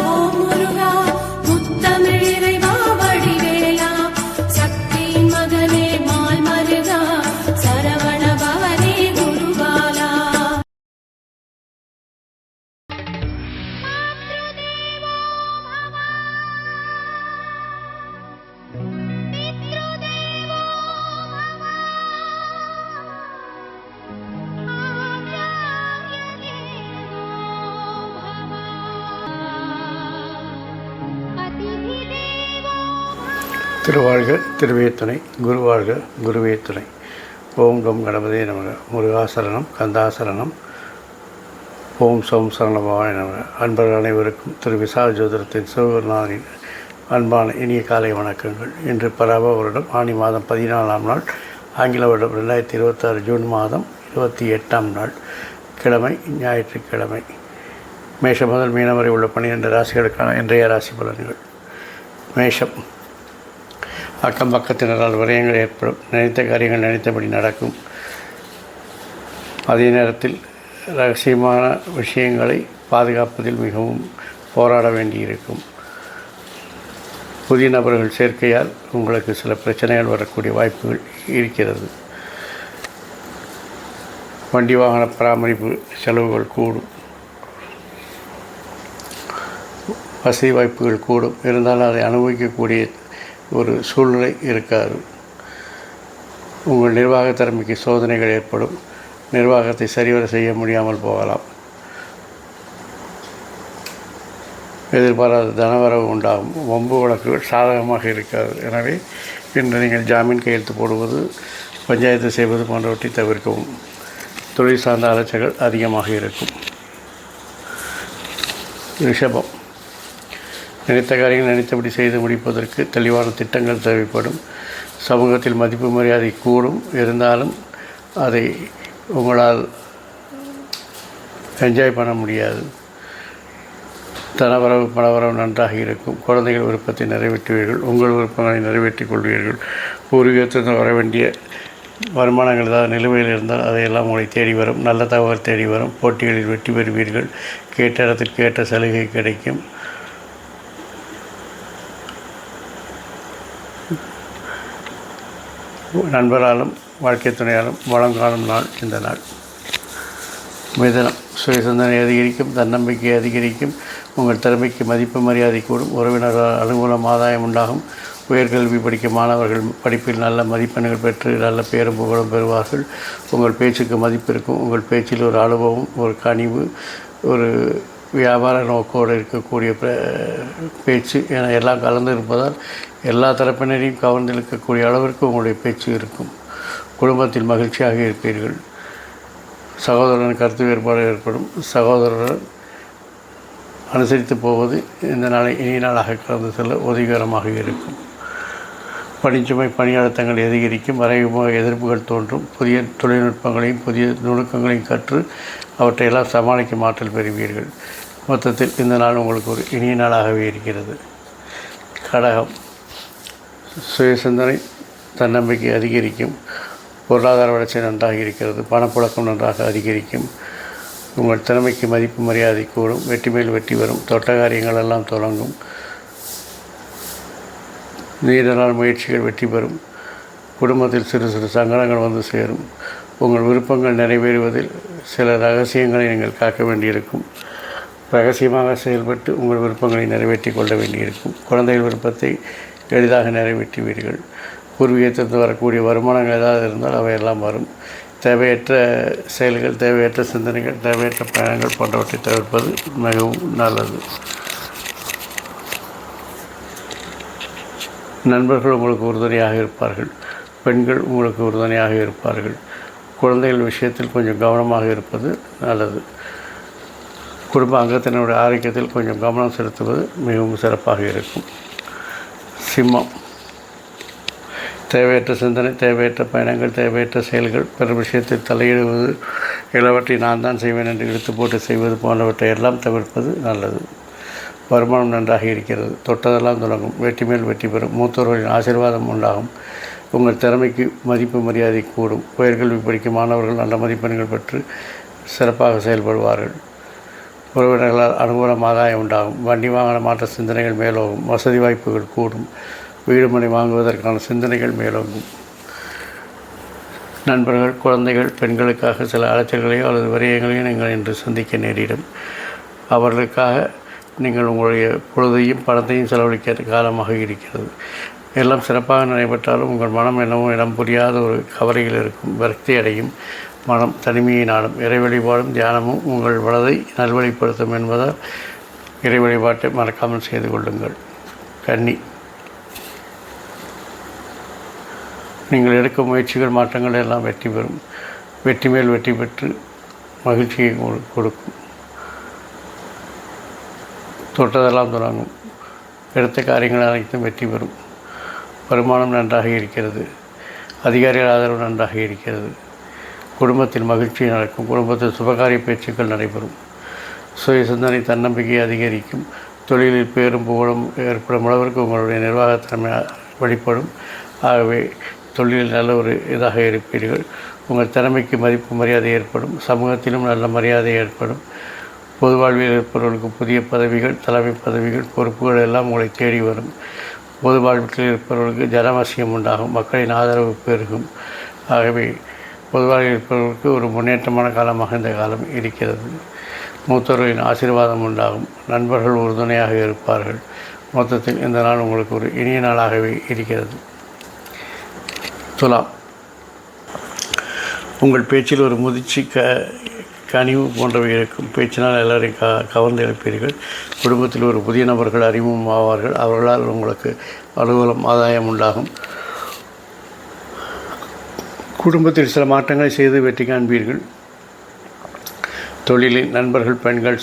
ஓம் முருகா முத்தமிழ் இறைவா வடிவேலா சக்தியின் மகனே மால் மருகா சரவண பவனே குருபாலா. திருவாழ்க திருவே துணை, குருவாழ்க குருவே துணை. ஓம் கம் கணபதே நமக. முருகாசரணம், கந்தாசரணம். ஓம் சோம் சரணபவானி நமக. அன்பர்கள் அனைவருக்கும் திரு விசால ஜோதிடத்தின் சிவகுருநாதனின் அன்பான இனிய காலை வணக்கங்கள். இன்று பராப வருடம் ஆனி மாதம் 14ஆம் நாள், ஆங்கில வருடம் 2026 ஜூன் மாதம் 28ஆம் நாள், கிழமை, ஞாயிற்றுக்கிழமை. மேஷம் முதல் மீனம் வரை உள்ள 12 ராசிகளுக்கான இன்றைய ராசி பலன்கள். மேஷம். அக்கம் பக்கத்தினரால் விரயங்கள் ஏற்படும். நினைத்த காரியங்கள் நினைத்தபடி நடக்கும். அதே நேரத்தில் ரகசியமான விஷயங்களை பாதுகாப்பதில் மிகவும் போராட வேண்டியிருக்கும். புதிய நபர்கள் சேர்க்கையால் உங்களுக்கு சில பிரச்சனைகள் வரக்கூடிய வாய்ப்புகள் இருக்கிறது. வண்டி வாகன பராமரிப்பு செலவுகள் கூடும். வசதி வாய்ப்புகள் கூடும். இருந்தாலும் அதை அனுபவிக்கக்கூடிய ஒரு சூழ்நிலை இருக்காது. உங்கள் நிர்வாக திறமைக்கு சோதனைகள் ஏற்படும். நிர்வாகத்தை சரிவர செய்ய முடியாமல் போகலாம். எதிர்பாராத தனவரவு உண்டாகும். வம்பு வழக்குகள் சாதகமாக இருக்காது. எனவே இன்று நீங்கள் ஜாமீன் கையெழுத்து போடுவது, பஞ்சாயத்து செய்வது போன்றவற்றை தவிர்க்கவும். தொழில் சார்ந்த அலைச்சல்கள் அதிகமாக இருக்கும். ரிஷபம். நினைத்த காரியங்கள் நினைத்தபடி செய்து முடிப்பதற்கு தெளிவான திட்டங்கள் தேவைப்படும். சமூகத்தில் மதிப்பு மரியாதை கூடும். இருந்தாலும் அதை உங்களால் என்ஜாய் பண்ண முடியாது. தனவரவு பணவரவு நன்றாக இருக்கும். குழந்தைகள் விருப்பத்தை நிறைவேற்றுவீர்கள். உங்கள் விருப்பங்களை நிறைவேற்றிக் கொள்வீர்கள். பூர்வீகத்திலிருந்து வர வேண்டிய வருமானங்கள் ஏதாவது நிலுவையில் இருந்தால் அதையெல்லாம் உங்களை தேடி வரும். நல்ல தகவல் தேடி வரும். போட்டிகளில் வெற்றி பெறுவீர்கள். கேட்ட இடத்திற்கு ஏற்ற சலுகை கிடைக்கும். நண்பராலும் வாழ்க்கை துணையாலும் வளம் காணும் நாள் இந்த நாள். மிதனம். சுய சிந்தனை அதிகரிக்கும். தன்னம்பிக்கை அதிகரிக்கும். உங்கள் திறமைக்கு மதிப்பு மரியாதை கூடும். உறவினர்களால் அனுகூலம் ஆதாயம் உண்டாகும். உயர்கல்வி படிக்கும் மாணவர்கள் படிப்பில் நல்ல மதிப்பெண்கள் பெற்று நல்ல பேரும் புகழும் பெறுவார்கள். உங்கள் பேச்சுக்கு மதிப்பு இருக்கும். உங்கள் பேச்சில் ஒரு அனுபவம், ஒரு கனிவு, ஒரு வியாபார நோக்கோடு இருக்கக்கூடிய பேச்சு என எல்லாம் கலந்து இருப்பதால் எல்லா தரப்பினரையும் கவர்ந்திருக்கக்கூடிய அளவிற்கு உங்களுடைய பேச்சு இருக்கும். குடும்பத்தில் மகிழ்ச்சியாக இருப்பீர்கள். சகோதரன் கருத்து வேறுபாடு ஏற்படும். சகோதரர் அனுசரித்து போவது இந்த நாளை இனிய நாளாக கடந்து செல்ல உதவிகரமாக இருக்கும். பணிச்சுமை பணி அழுத்தங்கள் அதிகரிக்கும். மறைமுக எதிர்ப்புகள் தோன்றும். புதிய தொழில்நுட்பங்களையும் புதிய நுணுக்கங்களையும் கற்று அவற்றையெல்லாம் சமாளிக்கும் ஆற்றல் பெறுவீர்கள். மொத்தத்தில் இந்த நாள் உங்களுக்கு ஒரு இனிய நாளாகவே இருக்கிறது. கடகம். சுய சிந்தனை தன்னம்பிக்கை அதிகரிக்கும். பொருளாதார வளர்ச்சி நன்றாக இருக்கிறது. பணப்புழக்கம் நன்றாக அதிகரிக்கும். உங்கள் திறமைக்கு மதிப்பு மரியாதை கூடும். வெற்றி மேல் வெற்றி வரும். தொட்ட காரியங்கள் எல்லாம் தொடங்கும். நீண்ட நாள் முயற்சிகள் வெற்றி பெறும். குடும்பத்தில் சிறு சிறு சங்கடங்கள் வந்து சேரும். உங்கள் விருப்பங்கள் நிறைவேறுவதில் சில ரகசியங்களை நீங்கள் காக்க வேண்டியிருக்கும். ரகசியமாக செயல்பட்டு உங்கள் விருப்பங்களை நிறைவேற்றி கொள்ள வேண்டியிருக்கும். குழந்தைகள் விருப்பத்தை எளிதாக நிறைவேற்றுவீர்கள். பூர்வீகத்திலிருந்து வரக்கூடிய வருமானங்கள் ஏதாவது இருந்தால் அவையெல்லாம் வரும். தேவையற்ற செயல்கள், தேவையற்ற சிந்தனைகள், தேவையற்ற பயணங்கள் போன்றவற்றை தவிர்ப்பது மிகவும் நல்லது. நண்பர்கள் உங்களுக்கு உறுதுணையாக இருப்பார்கள். பெண்கள் உங்களுக்கு உறுதுணையாக இருப்பார்கள். குழந்தைகள் விஷயத்தில் கொஞ்சம் கவனமாக இருப்பது நல்லது. குடும்ப அங்கத்தினருடைய ஆரோக்கியத்தில் கொஞ்சம் கவனம் செலுத்துவது மிகவும் சிறப்பாக இருக்கும். சிம்மம். தேவையற்ற சிந்தனை, தேவையற்ற பயணங்கள், தேவையற்ற செயல்கள், பிற விஷயத்தில் தலையிடுவது, எல்லாவற்றை நான் தான் செய்வேன் என்று இழுத்து போட்டு செய்வது போன்றவற்றை எல்லாம் தவிர்ப்பது நல்லது. வருமானம் நன்றாக இருக்கிறது. தொட்டதெல்லாம் தொடங்கும். வெற்றி மேல் வெற்றி பெறும். மூத்தோர்களின் ஆசீர்வாதம் உண்டாகும். உங்கள் திறமைக்கு மதிப்பு மரியாதை கூடும். உயர்கல்வி படிக்கும் மாணவர்கள் நல்ல மதிப்பெண்கள் பெற்று சிறப்பாக செயல்படுவார்கள். உறவினர்களால் அனுகூலம் ஆதாயம் உண்டாகும். வண்டி வாகன மாற்ற சிந்தனைகள் மேலோகும். வசதி வாய்ப்புகள் கூடும். வீடு மனை வாங்குவதற்கான சிந்தனைகள் மேலோங்கும். நண்பர்கள், குழந்தைகள், பெண்களுக்காக சில அலைச்சல்களையோ அல்லது விரயங்களையோ நீங்கள் இன்று சந்திக்க நேரிடும். அவர்களுக்காக நீங்கள் உங்களுடைய பொழுதையும் பணத்தையும் செலவழிக்க காலமாக இருக்கிறது. எல்லாம் சிறப்பாக நடைபெற்றாலும் உங்கள் மனம் என்னவோ இடம் புரியாத ஒரு கவலையில் இருக்கும். விரக்தி அடையும். மனம் தனிமையை நாடும். இறை வழிபாடும் தியானமும் உங்கள் மனதை நல்வழிப்படுத்தும் என்பதால் இறை வழிபாட்டை மறக்காமல் செய்து கொள்ளுங்கள். கன்னி, நீங்கள் எடுக்கும் முயற்சிகள், மாற்றங்கள் எல்லாம் வெற்றி பெறும். வெற்றி மேல் வெற்றி பெற்று மகிழ்ச்சியை கொடுக்கும். தொட்டதெல்லாம் தொடங்கும். எடுத்த காரியங்கள் அனைத்தும் வெற்றி பெறும். வருமானம் நன்றாக இருக்கிறது. அதிகாரிகள் ஆதரவு நன்றாக இருக்கிறது. குடும்பத்தில் மகிழ்ச்சி நடக்கும். குடும்பத்தில் சுபகாரிய பேச்சுக்கள் நடைபெறும். சுய சிந்தனை, தன்னம்பிக்கை அதிகரிக்கும். தொழிலில் பேரும் புகழும் ஏற்படும் அளவிற்கு உங்களுடைய நிர்வாகத்திறமை வெளிப்படும். ஆகவே தொழிலில் நல்ல ஒரு இதாக இருப்பீர்கள். உங்கள் திறமைக்கு மதிப்பு மரியாதை ஏற்படும். சமூகத்திலும் நல்ல மரியாதை ஏற்படும். பொது வாழ்வில் இருப்பவர்களுக்கு புதிய பதவிகள், தலைமை பதவிகள், பொறுப்புகள் எல்லாம் உங்களை தேடி வரும். பொது வாழ்வில் இருப்பவர்களுக்கு ஜனவசியம் உண்டாகும். மக்களின் ஆதரவு பெருகும். ஆகவே பொது வாழ்வில் இருப்பவர்களுக்கு ஒரு முன்னேற்றமான காலமாக இந்த காலம் இருக்கிறது. மூத்தவர்களின் ஆசீர்வாதம் உண்டாகும். நண்பர்கள் உறுதுணையாக இருப்பார்கள். மொத்தத்தில் இந்த நாள் உங்களுக்கு ஒரு இனிய நாளாகவே இருக்கிறது. துலாம், உங்கள் பேச்சில் ஒரு முதிர்ச்சி, கனிவு போன்றவை இருக்கும். பேச்சினால் எல்லோரையும் கவர்ந்து எழுப்பீர்கள். குடும்பத்தில் ஒரு புதிய நபர்கள் அறிமுகம் ஆவார்கள். அவர்களால் உங்களுக்கு அலுவலம் ஆதாயம் உண்டாகும். குடும்பத்தில் சில மாற்றங்களை செய்து வெற்றி காண்பீர்கள். தொழிலில் நண்பர்கள், பெண்கள்,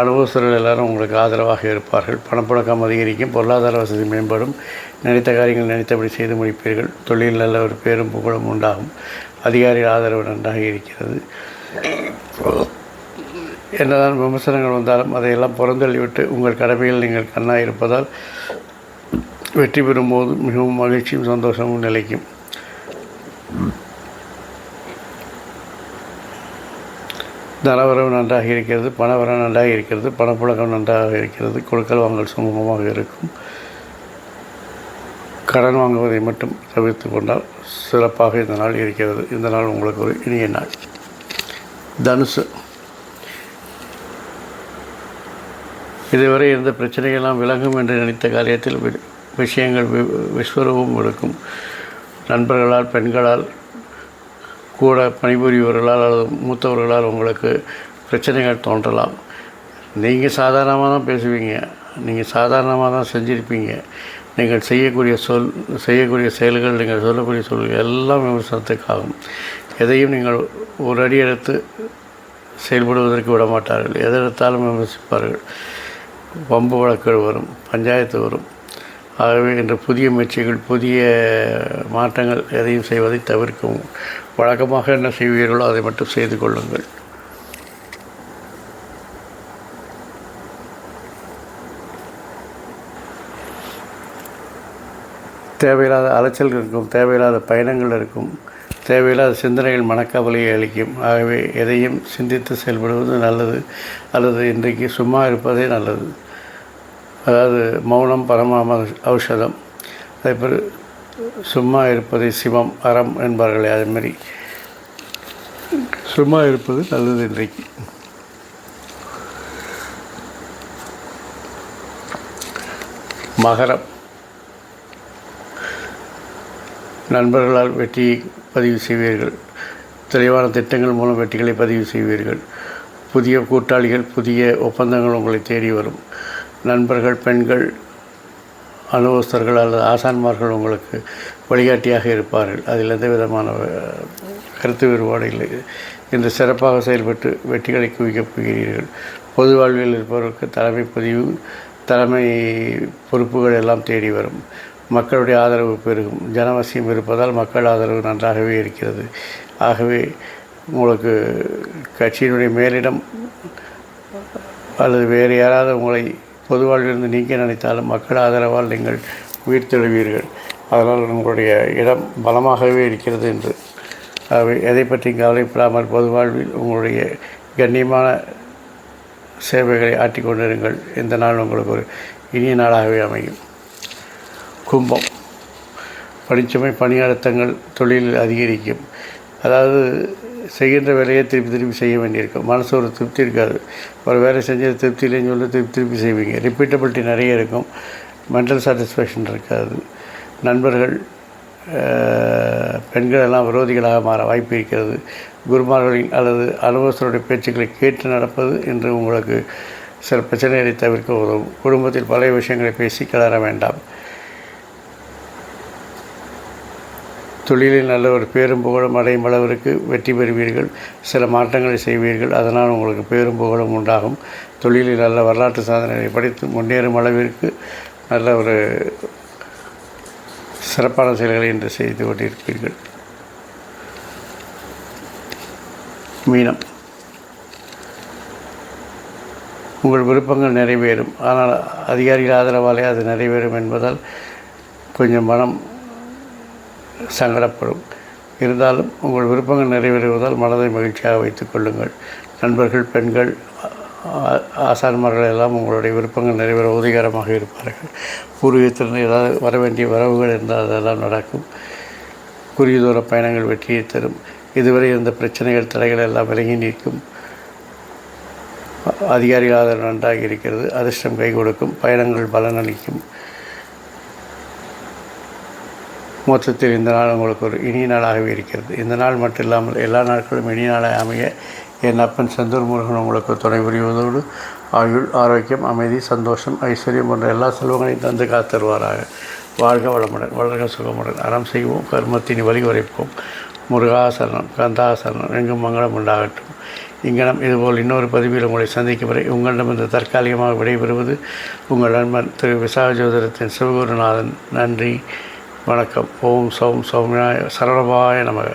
அனுபவஸ்தர்கள் எல்லாரும் உங்களுக்கு ஆதரவாக இருப்பார்கள். பணப்புழக்கம் அதிகரிக்கும். பொருளாதார வசதி மேம்படும். நினைத்த காரியங்கள் நினைத்தபடி செய்து முடிப்பீர்கள். தொழிலில் நல்ல ஒரு பேரும் புகழும் உண்டாகும். அதிகாரிகள் ஆதரவு நன்றாக இருக்கிறது. என்னதான் விமர்சனங்கள் வந்தாலும் அதையெல்லாம் புறந்தள்ளிவிட்டு உங்கள் கடமையில் நீங்கள் கண்ணாக இருப்பதால் வெற்றி பெறும்போது மிகவும் மகிழ்ச்சியும் சந்தோஷமும் நிலைக்கும். தனவரவு நன்றாக இருக்கிறது. பணவரவு நன்றாக இருக்கிறது. பணப்புழக்கம் நன்றாக இருக்கிறது. கொடுக்கல் வாங்கல் சுமூகமாக இருக்கும். கடன் வாங்குவதை மட்டும் தவிர்த்து கொண்டால் சிறப்பாக இந்த நாள் இருக்கிறது. இந்த நாள் உங்களுக்கு ஒரு இனிய நாள். தனுசு, இதுவரை இருந்த பிரச்சனைகள்லாம் விலகும் என்று நினைத்த காரியத்தில் விஷயங்கள் விஸ்வரூபம் எடுக்கும். நண்பர்களால், பெண்களால், கூட பணிபுரிபவர்களால் அல்லது மூத்தவர்களால் உங்களுக்கு பிரச்சனைகள் தோன்றலாம். நீங்கள் சாதாரணமாக தான் பேசுவீங்க. நீங்கள் சாதாரணமாக தான் செஞ்சுருப்பீங்க. நீங்கள் செய்யக்கூடிய செயல்கள், நீங்கள் சொல்லக்கூடிய சொல்கள் எல்லாம் விமர்சனத்துக்காகும். எதையும் நீங்கள் ஒரு அடி எடுத்து செயல்படுவதற்கு விட மாட்டார்கள். எதெடுத்தாலும் விமர்சிப்பார்கள். வம்பு வழக்குகள் வரும். பஞ்சாயத்து வரும். ஆகவே இன்று புதிய முயற்சிகள், புதிய மாற்றங்கள் எதையும் செய்வதை தவிர்க்கவும். வழக்கமாக என்ன செய்வீர்களோ அதை மட்டும் செய்து கொள்ளுங்கள். தேவையில்லாத அலைச்சல் இருக்கும். தேவையில்லாத பயணங்கள் இருக்கும். தேவையில்லாத சிந்தனைகள் மனக்கவலையை அளிக்கும். ஆகவே எதையும் சிந்தித்து செயல்படுவது நல்லது. அல்லது இன்றைக்கு சும்மா இருப்பதே நல்லது. அதாவது மௌனம் பரம ஔஷதம். அதேபோல் சும்மா இருப்பதை சிவம், அறம் என்பார்களே, அதேமாதிரி சும்மா இருப்பது நல்லது இன்றைக்கு. மகரம், நண்பர்களால் வெற்றியை பதிவு செய்வீர்கள். தெளிவான திட்டங்கள் மூலம் வெற்றிகளை பதிவு செய்வீர்கள். புதிய கூட்டாளிகள், புதிய ஒப்பந்தங்கள் உங்களை தேடி வரும். நண்பர்கள், பெண்கள், அனுபவஸ்தர்கள் அல்லது ஆசான்மார்கள் உங்களுக்கு வழிகாட்டியாக இருப்பார்கள். அதில் எந்த விதமான கருத்து வேறுபாடு இல்லை. இன்று சிறப்பாக செயல்பட்டு வெற்றிகளை குவிக்கப் போகிறீர்கள். பொது வாழ்வில் இருப்பவர்களுக்கு தலைமை பொறுப்புகள் எல்லாம் தேடி வரும். மக்களுடைய ஆதரவு பெருகும். ஜனவசியம் இருப்பதால் மக்கள் ஆதரவு நன்றாகவே இருக்கிறது. ஆகவே உங்களுக்கு கட்சியினுடைய மேலிடம் அல்லது வேறு யாராவது உங்களை பொது வாழ்விலிருந்து நீக்க நினைத்தாலும் மக்கள் ஆதரவால் நீங்கள் உயிர்த்தெழுவீர்கள். அதனால் உங்களுடைய இடம் பலமாகவே இருக்கிறது என்று. ஆகவே எதை பற்றி கவலைப்படாமல் பொது வாழ்வில் உங்களுடைய கண்ணியமான சேவைகளை ஆற்றிக் கொண்டிருங்கள். இந்த நாள் உங்களுக்கு ஒரு இனிய நாளாகவே அமையும். கும்பம், பணிச்சுமை, பணி அழுத்தங்கள் தொழிலில் அதிகரிக்கும். அதாவது செய்கின்ற வேலையை திருப்பி செய்ய வேண்டியிருக்கும். மனசு ஒரு திருப்தி இருக்காது. ஒரு வேலை செஞ்சது திருப்தி இல்லைன்னு சொல்லி திருப்பி செய்வீங்க. ரிப்பீட்டபிலிட்டி நிறைய இருக்கும். மென்டல் சாட்டிஸ்ஃபேக்ஷன் இருக்காது. நண்பர்கள், பெண்கள் எல்லாம் விரோதிகளாக மாற வாய்ப்பு இருக்கிறது. குருமார்களின் அல்லது அனுபவஸ்தருடைய பேச்சுக்களை கேட்டு நடப்பது என்று உங்களுக்கு சில பிரச்சனைகளை தவிர்க்க உதவும். குடும்பத்தில் பழைய விஷயங்களை பேசி கிளற வேண்டாம். தொழிலில் நல்ல ஒரு பேரும் புகழும் அடையும் அளவிற்கு வெற்றி பெறுவீர்கள். சில மாற்றங்களை செய்வீர்கள். அதனால் உங்களுக்கு பேரும் புகழும் உண்டாகும். தொழிலில் நல்ல வரலாற்று சாதனைகளை படித்து முன்னேறும் அளவிற்கு நல்ல ஒரு சிறப்பான செயல்களை இன்று செய்து கொண்டிருப்பீர்கள். மீனம், உங்கள் விருப்பங்கள் நிறைவேறும். ஆனால் அதிகாரிகள் ஆதரவாலே அது நிறைவேறும் என்பதால் கொஞ்சம் மனம் சங்கடப்படும். இருந்தாலும் உங்கள் விருப்பங்கள் நிறைவேறுவதால் மனதை மகிழ்ச்சியாக வைத்துக் கொள்ளுங்கள். நண்பர்கள், பெண்கள், ஆசான்மார்கள் எல்லாம் உங்களுடைய விருப்பங்கள் நிறைவேற உதவிகரமாக இருப்பார்கள். பூர்வீகத்திலிருந்து ஏதாவது வர வேண்டிய வரவுகள் இருந்தால் அதெல்லாம் நடக்கும். குறுகிய தூர பயணங்கள் வெற்றியை தரும். இதுவரை இருந்த பிரச்சனைகள், தடைகள் எல்லாம் விலகி நிற்கும். அதிகாரிகள் ஆதரவு நன்றாக இருக்கிறது. அதிர்ஷ்டம் கை கொடுக்கும். பயணங்கள் பலனளிக்கும். மொத்தத்தில் இந்த நாள் உங்களுக்கு ஒரு இனிய நாளாகவே இருக்கிறது. இந்த நாள் மட்டும் இல்லாமல் எல்லா நாட்களும் இனிய நாளாக அமைய என் அப்பன் செந்தூர் முருகன் உங்களுக்கு துணை புரிவதோடு ஆயுள், ஆரோக்கியம், அமைதி, சந்தோஷம், ஐஸ்வர்யம் போன்ற எல்லா செல்வங்களையும் தந்து காத்தருவாராக. வாழ்க வளமுடன், வளர்க சுகமுடன். அறம் செய்வோம், கர்மத்தின் வழி உரைப்போம். முருகாசரணம், கந்தாசரணம், எங்கும் மங்களம் உண்டாகட்டும். இங்கனம் இதுபோல் இன்னொரு பதிவில் உங்களை சந்திக்கும் வரை உங்களிடம் இந்த தற்காலிகமாக விடைபெறுவது உங்கள் நண்பன் திரு விசாக ஜோதிடத்தின் சிவகுருநாதன். நன்றி, வணக்கம். ஓம் சௌம் சௌமியாய சரவணபாய நமக.